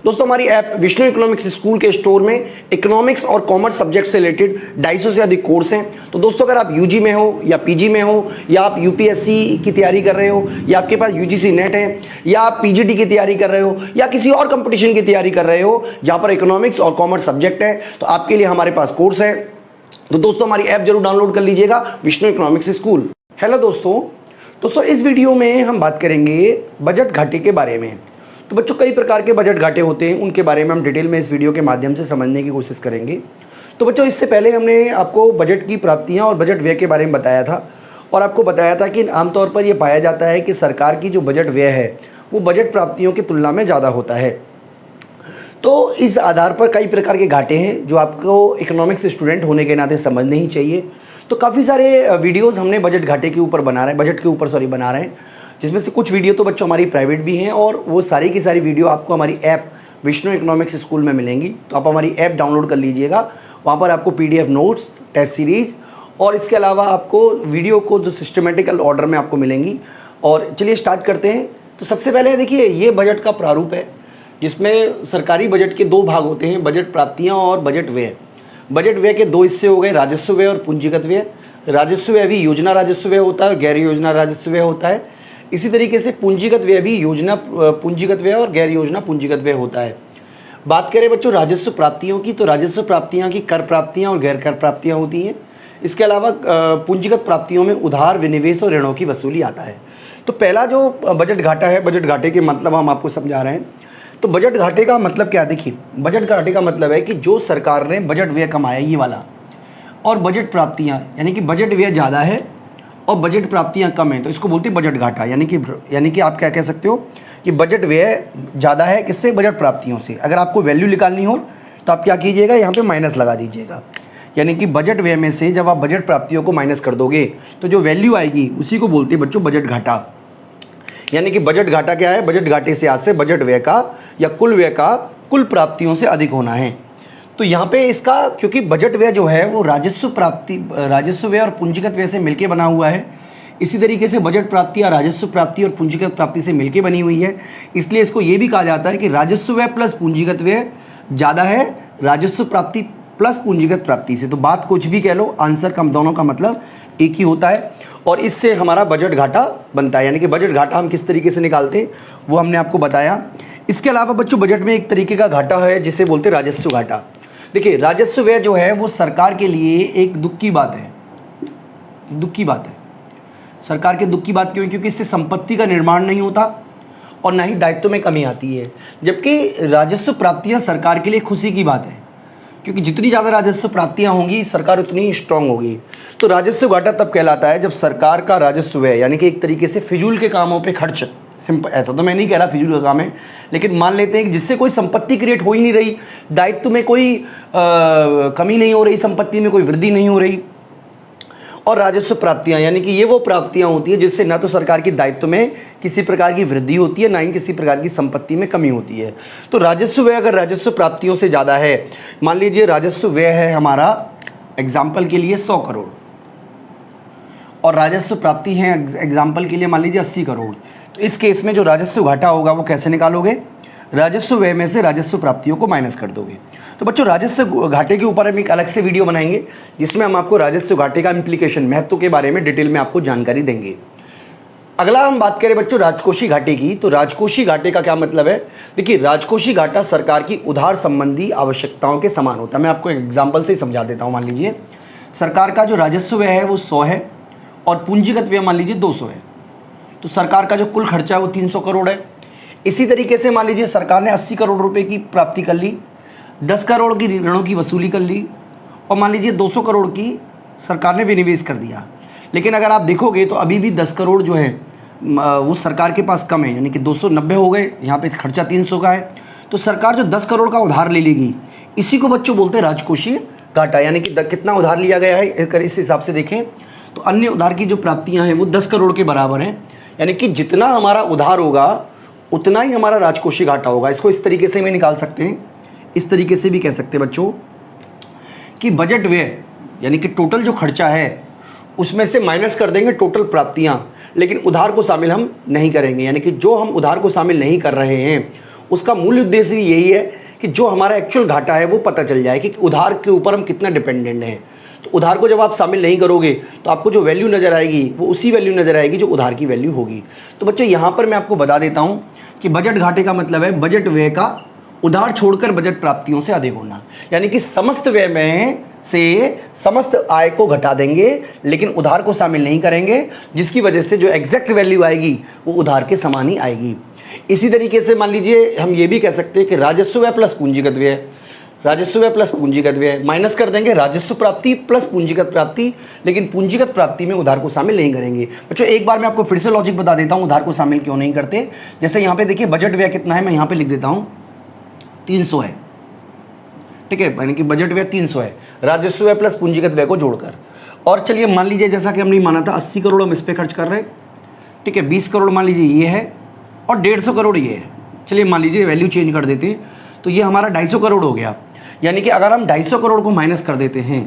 दोस्तों हमारी app Vishnu economics school के स्टोर में इकोनॉमिक्स और कॉमर्स सब्जेक्ट से रिलेटेड 250 से अधिक कोर्स हैं। तो दोस्तों अगर आप यूजी में हो या पीजी में हो या आप यूपीएससी की तैयारी कर रहे हो या आपके पास यूजीसी नेट है या आप पीजीटी की तैयारी कर रहे हो या किसी और कंपटीशन की तैयारी कर रहे हो जहां पर इकोनॉमिक्स और कॉमर्स सब्जेक्ट है, तो आपके लिए हमारे पास कोर्स है। तो दोस्तों हमारी ऐप जरूर डाउनलोड कर लीजिएगा, विष्णु इकोनॉमिक्स स्कूल। हेलो दोस्तों इस वीडियो में हम बात करेंगे बजट घाटे के बारे में। तो बच्चों कई प्रकार के बजट घाटे होते हैं, उनके बारे में हम डिटेल में इस वीडियो के माध्यम से समझने की कोशिश करेंगे। तो बच्चों इससे पहले हमने आपको बजट की प्राप्तियां और बजट व्यय के बारे में बताया था और आपको बताया था कि आमतौर पर यह पाया जाता है कि सरकार की जो बजट व्यय है वो बजट प्राप्तियों की तुलना में ज़्यादा होता है। तो इस आधार पर कई प्रकार के घाटे हैं जो आपको इकोनॉमिक्स स्टूडेंट होने के नाते समझने ही चाहिए। तो काफ़ी सारे वीडियोज़ हमने बजट घाटे के ऊपर बना रहे हैं, जिसमें से कुछ वीडियो तो बच्चों हमारी प्राइवेट भी हैं और वो सारी की सारी वीडियो आपको हमारी ऐप विष्णु इकोनॉमिक्स स्कूल में मिलेंगी। तो आप हमारी ऐप डाउनलोड कर लीजिएगा, वहाँ पर आपको PDF नोट्स, टेस्ट सीरीज़ और इसके अलावा आपको वीडियो को जो सिस्टमेटिकल ऑर्डर में आपको मिलेंगी। और चलिए स्टार्ट करते हैं। तो सबसे पहले देखिए, ये बजट का प्रारूप है जिसमें सरकारी बजट के दो भाग होते हैं, बजट प्राप्तियाँ और बजट व्यय। बजट व्यय के दो हिस्से हो गए, राजस्व व्यय और पूंजीगत व्यय। राजस्व व्यय भी योजना राजस्व व्यय होता है और गैर योजना राजस्व व्यय होता है। इसी तरीके से पूंजीगत व्यय भी योजना पूंजीगत व्यय और गैर योजना पूंजीगत व्यय होता है। बात करें बच्चों राजस्व प्राप्तियों की, तो राजस्व प्राप्तियां की कर प्राप्तियां और गैर कर प्राप्तियां होती हैं। इसके अलावा पूंजीगत प्राप्तियों में उधार, विनिवेश और ऋणों की वसूली आता है। तो पहला जो बजट घाटा है, बजट घाटे के मतलब हम आपको समझा रहे हैं। तो बजट घाटे का मतलब क्या, देखिए बजट घाटे का मतलब है कि जो सरकार ने बजट व्यय कमाया ये वाला, और बजट प्राप्तियाँ यानी कि बजट व्यय ज़्यादा है और बजट प्राप्तियां कम हैं, तो इसको बोलते हैं बजट घाटा। यानी कि आप क्या कह सकते हो कि बजट व्यय ज़्यादा है किससे, बजट प्राप्तियों से। अगर आपको वैल्यू निकालनी हो तो आप क्या कीजिएगा, यहाँ पे माइनस लगा दीजिएगा। यानी कि बजट व्यय में से जब आप बजट प्राप्तियों को माइनस कर दोगे तो जो वैल्यू आएगी उसी को बोलते हैं बच्चों बजट घाटा। यानी कि बजट घाटा क्या है, बजट घाटे से आज से बजट व्यय का या कुल व्यय का कुल प्राप्तियों से अधिक होना है। तो यहाँ पे इसका, क्योंकि बजट व्यय जो है वो राजस्व व्यय और पूंजीगत व्यय से मिलके बना हुआ है, इसी तरीके से बजट प्राप्ति या राजस्व प्राप्ति और पूंजीगत प्राप्ति से मिलके बनी हुई है, इसलिए इसको ये भी कहा जाता है कि राजस्व व्यय प्लस पूंजीगत व्यय ज़्यादा है राजस्व प्राप्ति प्लस पूंजीगत प्राप्ति से। तो बात कुछ भी कह लो, आंसर कम दोनों का मतलब एक ही होता है और इससे हमारा बजट घाटा बनता है। यानी कि बजट घाटा हम किस तरीके से निकालते हैं वो हमने आपको बताया। इसके अलावा बच्चों बजट में एक तरीके का घाटा है जिसे बोलते हैं राजस्व घाटा। देखिए राजस्व व्यय जो है वो सरकार के लिए एक दुख की बात है, सरकार के दुख की बात क्यों, क्योंकि इससे संपत्ति का निर्माण नहीं होता और ना ही दायित्व में कमी आती है। जबकि राजस्व प्राप्तियां सरकार के लिए खुशी की बात है, क्योंकि जितनी ज़्यादा राजस्व प्राप्तियां होंगी सरकार उतनी ही स्ट्रांग होगी। तो राजस्व घाटा तब कहलाता है जब सरकार का राजस्व व्यय यानी कि एक तरीके से फिजूल के कामों पे खर्च, सिंपल, ऐसा तो मैं नहीं कह रहा फिजूल का काम है, लेकिन मान लेते हैं कि जिससे कोई संपत्ति क्रिएट हो ही नहीं रही, दायित्व में कोई कमी नहीं हो रही, संपत्ति में कोई वृद्धि नहीं हो रही। और राजस्व प्राप्तियां यानी कि ये वो प्राप्तियां होती है जिससे ना तो सरकार की दायित्व में किसी प्रकार की वृद्धि होती है, ना ही किसी प्रकार की संपत्ति में कमी होती है। तो राजस्व व्यय अगर राजस्व प्राप्तियों से ज़्यादा है, मान लीजिए राजस्व व्यय है हमारा एग्जाम्पल के लिए 100 करोड़ और राजस्व प्राप्ति है एग्जाम्पल के लिए मान लीजिए 80 करोड़, तो इस केस में जो राजस्व घाटा होगा वो कैसे निकालोगे, राजस्व व्यय में से राजस्व प्राप्तियों को माइनस कर दोगे। तो बच्चों राजस्व घाटे के ऊपर हम एक अलग से वीडियो बनाएंगे जिसमें हम आपको राजस्व घाटे का इम्प्लीकेशन, महत्व के बारे में डिटेल में आपको जानकारी देंगे। अगला हम बात करें बच्चों राजकोषीय घाटे की। तो राजकोषीय घाटे का क्या मतलब है, देखिए राजकोषीय घाटा सरकार की उधार संबंधी आवश्यकताओं के समान होता है। मैं आपको एक एग्जाम्पल से ही समझा देता हूँ। मान लीजिए सरकार का जो राजस्व व्यय है वो 100 है और पूंजीगत व्यय मान लीजिए 200 है, तो सरकार का जो कुल खर्चा है वो 300 करोड़ है। इसी तरीके से मान लीजिए सरकार ने 80 करोड़ रुपए की प्राप्ति कर ली, 10 करोड़ की ऋणों की वसूली कर ली और मान लीजिए 200 करोड़ की सरकार ने विनिवेश कर दिया। लेकिन अगर आप देखोगे तो अभी भी 10 करोड़ जो है वो सरकार के पास कम है, यानी कि 290 हो गए, यहाँ पे खर्चा 300 का है। तो सरकार जो 10 करोड़ का उधार ले लेगी, इसी को बच्चों बोलते हैं राजकोषीय घाटा। यानी कि कितना उधार लिया गया है अगर इस हिसाब से देखें तो अन्य उधार की जो प्राप्तियाँ हैं वो 10 करोड़ के बराबर हैं। यानी कि जितना हमारा उधार होगा उतना ही हमारा राजकोषीय घाटा होगा। इसको इस तरीके से भी निकाल सकते हैं, इस तरीके से भी कह सकते हैं बच्चों कि बजट व्यय यानी कि टोटल जो खर्चा है उसमें से माइनस कर देंगे टोटल प्राप्तियां, लेकिन उधार को शामिल हम नहीं करेंगे। यानी कि जो हम उधार को शामिल नहीं कर रहे हैं उसका मूल उद्देश्य भी यही है कि जो हमारा एक्चुअल घाटा है वो पता चल जाए कि उधार के ऊपर हम कितना डिपेंडेंट हैं। तो उधार को जब आप शामिल नहीं करोगे तो आपको जो वैल्यू नज़र आएगी वो उसी वैल्यू नज़र आएगी जो उधार की वैल्यू होगी। तो बच्चों यहाँ पर मैं आपको बता देता हूँ कि बजट घाटे का मतलब है बजट व्यय का उधार छोड़कर बजट प्राप्तियों से अधिक होना, यानी कि समस्त व्यय में से समस्त आय को घटा देंगे लेकिन उधार को शामिल नहीं करेंगे, जिसकी वजह से जो एग्जैक्ट वैल्यू आएगी वो उधार के समान ही आएगी। इसी तरीके से मान लीजिए हम ये भी कह सकते हैं कि राजस्व व्यय प्लस पूंजीगत व्यय, राजस्व व्यय प्लस पूंजीगत व्यय माइनस कर देंगे राजस्व प्राप्ति प्लस पूंजीगत प्राप्ति, लेकिन पूंजीगत प्राप्ति में उधार को शामिल नहीं करेंगे। बच्चों एक बार मैं आपको फिर से लॉजिक बता देता हूँ उधार को शामिल क्यों नहीं करते। जैसे यहाँ पे देखिए बजट व्यय कितना है, मैं यहाँ पे लिख देता हूँ 300 है, ठीक है, यानी कि बजट व्यय 300 है राजस्व व्यय प्लस पूंजीगत व्यय को जोड़कर। और चलिए मान लीजिए जैसा कि हमने माना था 80 करोड़ हम इस पे खर्च कर रहे हैं, ठीक है, 20 करोड़ मान लीजिए ये है और 150 करोड़ ये है। चलिए मान लीजिए वैल्यू चेंज कर देते हैं तो ये हमारा 250 करोड़ हो गया। यानी कि अगर हम 250 करोड़ को माइनस कर देते हैं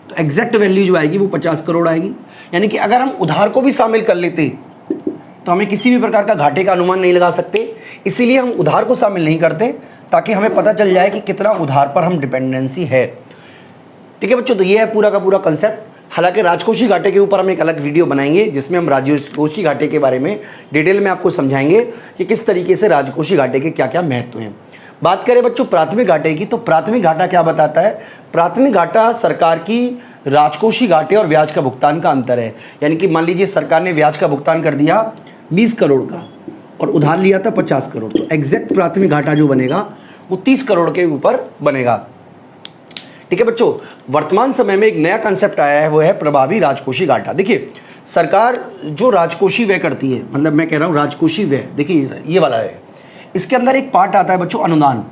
तो एग्जैक्ट वैल्यू जो आएगी वो 50 करोड़ आएगी। यानी कि अगर हम उधार को भी शामिल कर लेते तो हमें किसी भी प्रकार का घाटे का अनुमान नहीं लगा सकते, इसीलिए हम उधार को शामिल नहीं करते ताकि हमें पता चल जाए कि कितना उधार पर हम डिपेंडेंसी है। ठीक है बच्चों, तो ये है पूरा का पूरा कंसेप्ट। हालांकि राजकोषीय घाटे के ऊपर हम एक अलग वीडियो बनाएंगे जिसमें हम राजकोषीय घाटे के बारे में डिटेल में आपको समझाएंगे कि किस तरीके से राजकोषीय घाटे के क्या क्या महत्व हैं। बात करें बच्चों प्राथमिक घाटे की, तो प्राथमिक घाटा क्या बताता है? प्राथमिक घाटा सरकार की राजकोषीय घाटे और ब्याज का भुगतान का अंतर है। यानी कि मान लीजिए सरकार ने ब्याज का भुगतान कर दिया 20 करोड़ का और उधार लिया था 50 करोड़, तो एग्जैक्ट प्राथमिक घाटा जो बनेगा वो 30 करोड़ के ऊपर बनेगा। ठीक है बच्चों, वर्तमान समय में एक नया कंसेप्ट आया है, वो है प्रभावी राजकोषीय घाटा। देखिए सरकार जो राजकोषीय व्यय करती है, मतलब मैं कह रहा हूँ राजकोषीय व्यय, देखिए ये वाला है, इसके अंदर एक पार्ट आता है बच्चों अनुदान।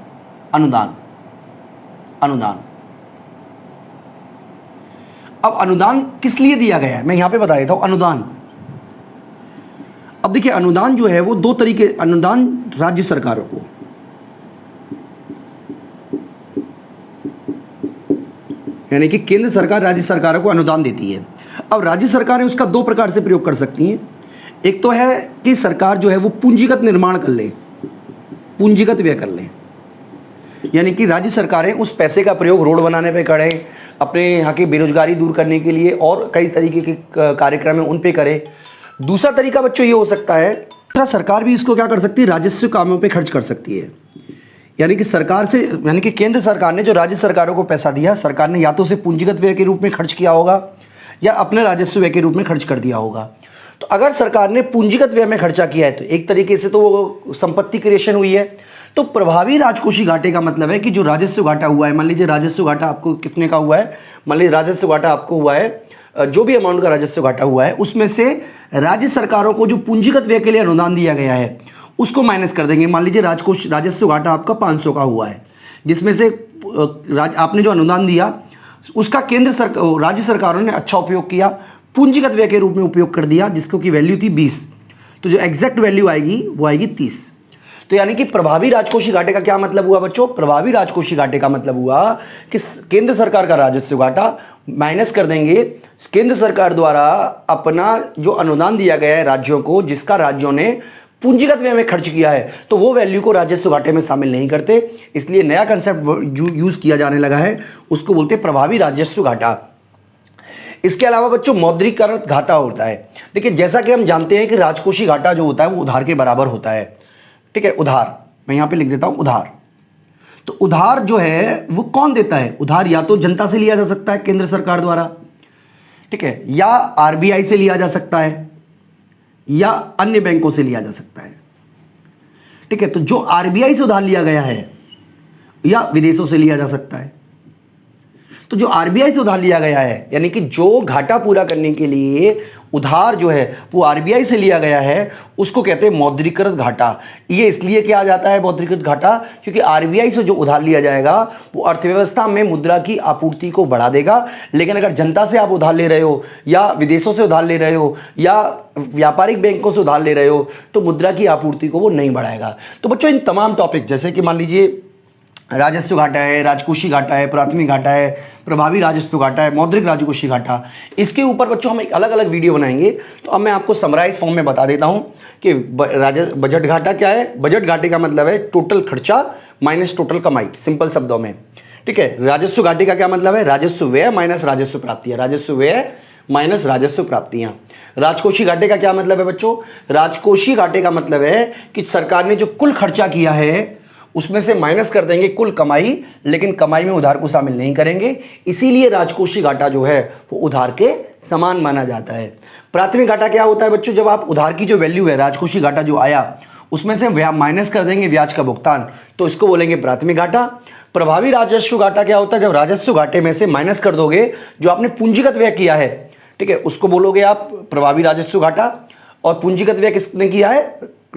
अनुदान अनुदान अब अनुदान किस लिए दिया गया है मैं यहां पे बता देता हूं। अनुदान, अब देखिए अनुदान जो है वो दो तरीके, अनुदान राज्य सरकारों को, यानी कि केंद्र सरकार राज्य सरकारों को अनुदान देती है। अब राज्य सरकारें उसका दो प्रकार से प्रयोग कर सकती हैं। एक तो है कि सरकार जो है वो पूंजीगत निर्माण कर ले, पूंजीगत व्यय कर ले, यानी कि राज्य सरकारें उस पैसे का प्रयोग रोड बनाने पे करें, अपने यहाँ की बेरोजगारी दूर करने के लिए और कई तरीके के कार्यक्रम है उन पे करें। दूसरा तरीका बच्चों ये हो सकता है, सरकार भी इसको क्या कर सकती है, राजस्व कामों पे खर्च कर सकती है। यानी कि सरकार से, यानी कि केंद्र सरकार ने जो राज्य सरकारों को पैसा दिया, सरकार ने या तो उसे पूंजीगत व्यय के रूप में खर्च किया होगा या अपने राजस्व व्यय के रूप में खर्च कर दिया होगा। तो अगर सरकार ने पूंजीगत व्यय में खर्चा किया है तो एक तरीके से तो वो संपत्ति क्रिएशन हुई है। तो प्रभावी राजकोषीय घाटे का मतलब है कि जो राजस्व घाटा हुआ है, मान लीजिए राजस्व घाटा आपको कितने का हुआ है, मान लीजिए राजस्व घाटा आपको हुआ है, जो भी अमाउंट का राजस्व घाटा हुआ है उसमें से राज्य सरकारों को जो पूंजीगत व्यय के लिए अनुदान दिया गया है उसको माइनस कर देंगे। मान लीजिए राजस्व घाटा आपका 500 का हुआ है, जिसमें से आपने जो अनुदान दिया उसका राज्य सरकारों ने अच्छा उपयोग किया, पूंजीगत व्यय के रूप में उपयोग कर दिया, जिसको की वैल्यू थी 20, तो जो एग्जैक्ट वैल्यू आएगी वो आएगी 30। तो यानी कि प्रभावी राजकोषीय घाटे का क्या मतलब हुआ बच्चों? प्रभावी राजकोषीय घाटे का मतलब हुआ कि केंद्र सरकार का राजस्व घाटा माइनस कर देंगे केंद्र सरकार द्वारा अपना जो अनुदान दिया गया है राज्यों को, जिसका राज्यों ने पूंजीगत व्यय में खर्च किया है, तो वो वैल्यू को राजस्व घाटे में शामिल नहीं करते। इसलिए नया कंसेप्ट यूज किया जाने लगा है, उसको बोलते हैं प्रभावी राजस्व घाटा। इसके अलावा बच्चों मौद्रिकरण घाटा होता है। देखिए जैसा कि हम जानते हैं कि राजकोषीय घाटा जो होता है वो उधार के बराबर होता है। ठीक है, उधार, मैं यहां पे लिख देता हूं उधार। तो उधार जो है वो कौन देता है? उधार या तो जनता से लिया जा सकता है केंद्र सरकार द्वारा, ठीक है, या आरबीआई से लिया जा सकता है, या अन्य बैंकों से लिया जा सकता है। ठीक है, तो जो आरबीआई से उधार लिया गया है या विदेशों से लिया जा सकता है। तो जो आरबीआई से उधार लिया गया है, यानी कि जो घाटा पूरा करने के लिए उधार जो है वो आरबीआई से लिया गया है, उसको कहते हैं मौद्रीकृत घाटा। ये इसलिए किया जाता है मौद्रीकृत घाटा क्योंकि आरबीआई से जो उधार लिया जाएगा वो अर्थव्यवस्था में मुद्रा की आपूर्ति को बढ़ा देगा। लेकिन अगर जनता से आप उधार ले रहे हो या विदेशों से उधार ले रहे हो या व्यापारिक बैंकों से उधार ले रहे हो तो मुद्रा की आपूर्ति को वो नहीं बढ़ाएगा। तो बच्चों इन तमाम टॉपिक, जैसे कि मान लीजिए राजस्व घाटा है, राजकोषीय घाटा है, प्राथमिक घाटा है, प्रभावी राजस्व घाटा है, मौद्रिक राजकोषीय घाटा। इसके ऊपर बच्चों हम एक अलग अलग वीडियो बनाएंगे। तो अब मैं आपको समराइज फॉर्म में बता देता हूं कि बजट घाटा क्या है। बजट घाटे का मतलब है टोटल खर्चा माइनस टोटल कमाई, सिंपल शब्दों में, ठीक है। राजस्व घाटे का क्या मतलब है, राजस्व व्यय माइनस राजस्व प्राप्तियां, राजस्व व्यय माइनस राजस्व प्राप्तियां। राजकोषीय घाटे का क्या मतलब है बच्चों, राजकोषीय घाटे का मतलब है कि सरकार ने जो कुल खर्चा किया है उसमें से माइनस कर देंगे कुल कमाई, लेकिन कमाई में उधार को शामिल नहीं करेंगे, इसीलिए राजकोषीय घाटा जो है वो उधार के समान माना जाता है। प्राथमिक घाटा क्या होता है बच्चों, जब आप उधार की जो वैल्यू है, राजकोषीय घाटा जो आया उसमें से माइनस कर देंगे ब्याज का भुगतान, तो इसको बोलेंगे प्राथमिक घाटा। प्रभावी राजस्व घाटा क्या होता है, जब राजस्व घाटे में से माइनस कर दोगे जो आपने पूंजीगत व्यय किया है, ठीक है, उसको बोलोगे आप प्रभावी राजस्व घाटा। और पूंजीगत व्यय किसने किया है,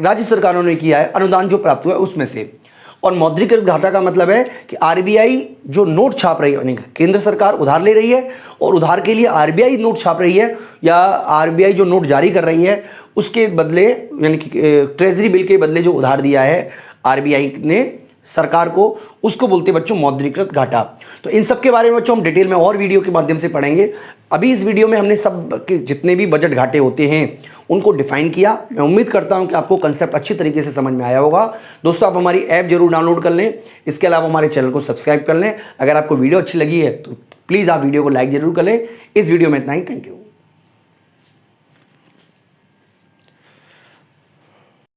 राज्य सरकारों ने किया है, अनुदान जो प्राप्त हुआ है उसमें से। और मौद्रिकृत घाटा का मतलब है कि आरबीआई जो नोट छाप रही है, यानी केंद्र सरकार उधार ले रही है और उधार के लिए आरबीआई नोट छाप रही है, या आरबीआई जो नोट जारी कर रही है उसके बदले, यानी कि ट्रेजरी बिल के बदले जो उधार दिया है आरबीआई ने सरकार को, उसको बोलते हैं बच्चों मौद्रिकृत घाटा। तो इन सब के बारे में बच्चों हम डिटेल में और वीडियो के माध्यम से पढ़ेंगे। अभी इस वीडियो में हमने सब के जितने भी बजट घाटे होते हैं उनको डिफाइन किया। मैं उम्मीद करता हूं कि आपको कंसेप्ट अच्छी तरीके से समझ में आया होगा। दोस्तों, आप हमारी ऐप जरूर डाउनलोड कर लें, इसके अलावा हमारे चैनल को सब्सक्राइब कर लें। अगर आपको वीडियो अच्छी लगी है तो प्लीज़ आप वीडियो को लाइक जरूर कर लें। इस वीडियो में इतना ही, थैंक यू।